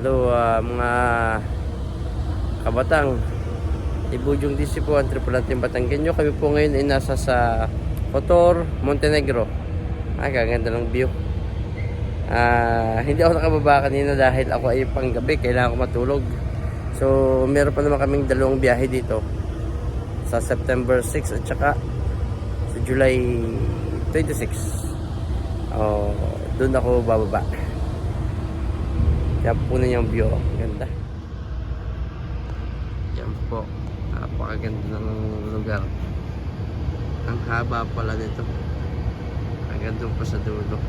Hello mga kabatang, Ibujong DC po ang tripulanteng Batanggenyo. Kami po ngayon ay nasa sa Kotor, Montenegro. Kaganda ng view. Hindi ako nakababa kanina dahil ako ay panggabi, kailangan ko matulog. So meron pa naman kaming dalawang biyahe dito sa September 6 at saka sa July 26. Doon ako bababa. Yan po na yung view. Ganda. Yan po. Napakaganda ng lugar. Ang haba pala nito. Hanggang doon pa sa dulo.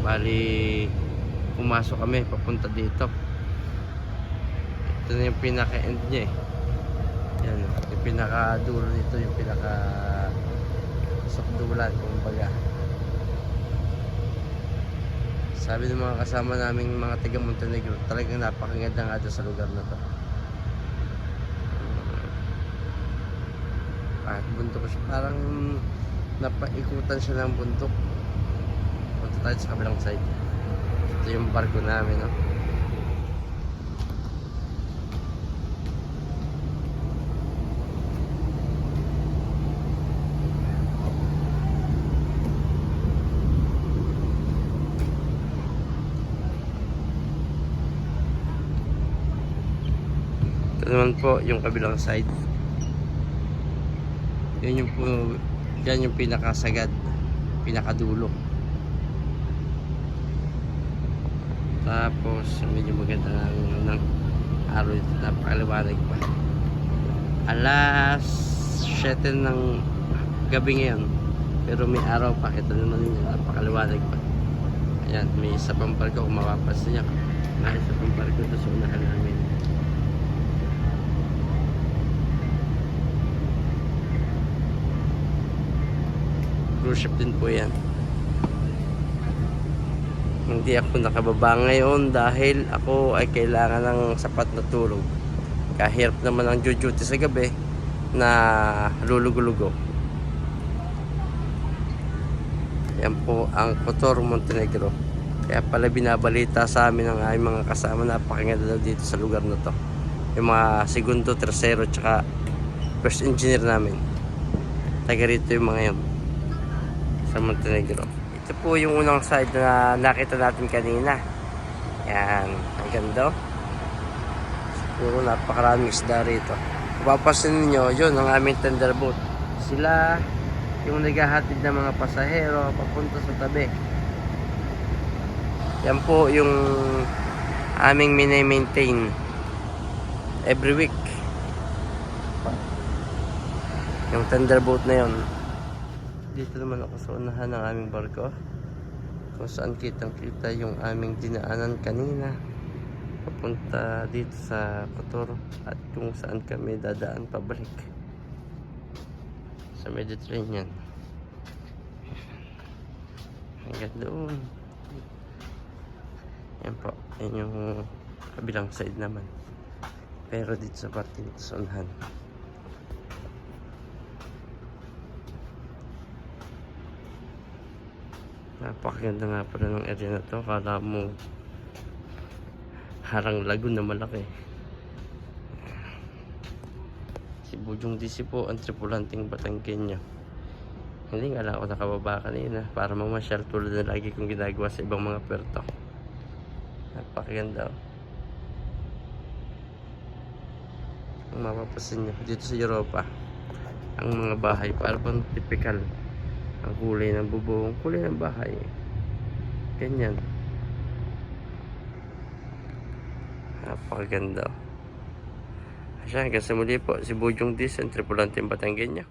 Bali, pumasok kami papunta dito. Ito na yung pinaka-end niya eh. Yan. Yung pinaka-dulo nito. Yung pinaka-sokdulan. Kumbaga. Sabi ng mga kasama naming mga taga Montenegro, talagang napakaganda nga doon sa lugar na to. Bundok siya, parang napaikutan siya ng bundok. Punta tayo sa kabilang side. Ito yung barko namin, no? Ito naman po yung kabilang side. Yan yung pinakasagad, pinakadulo. Tapos medyo maganda ng araw ito, napakaliwanag pa. Alas 7 ng gabi ngayon, pero may araw pa. Kita naman yun, napakaliwanag pa. Ayan, may isa pang barko, kung mapapansin niya, may isa pang barko doon sa unahan namin. Cruise ship din po yan. Hindi ako nakababa ngayon dahil ako ay kailangan ng sapat na tulog. Kahirap naman ang duty sa gabi na lulugo-lugo. Yan po ang Kotor, Montenegro. Kaya pala binabalita sa amin ng aming mga kasama, napakaganda daw dito sa lugar na to. Yung mga segundo, tercero, tsaka first engineer namin. Taga rito yung mga yun sa Montenegro. Ito po yung unang side na nakita natin kanina. Yan, ang ganda. Siguro napakaraming isda rito. Papasin niyo, yun ang aming tender boat. Sila yung naghahatid ng mga pasahero papunta sa tabi. Yan po yung aming mini-maintain every week. Yung tender boat na yun. Dito naman ako sa unahan ng aming barko, kung saan kitang-kita yung aming dinaanan kanina papunta dito sa Kotor at kung saan kami dadaan pabalik sa Mediterranean hanggang doon. Yan po, yan yung kabilang side naman, pero dito sa parte dito sa unahan. Napakaganda nga pala ng area na to. Kala mo harang lagoon na malaki. Si Ibujong DC po ang tripulanteng Batanggenyo. Hindi nga lang ako nakababa kanina para mamasyal tulad na lagi kong ginagawa sa ibang mga puerto. Napakaganda. Ang mapapasin nyo dito sa Europa, ang mga bahay parang typical. Ang kulay ng bubong, kulay ng bahay. Ganyan. Napakaganda. Asya, hanggang sa muli po, si Ibujong DC, ang tripulanteng Batanggenyo.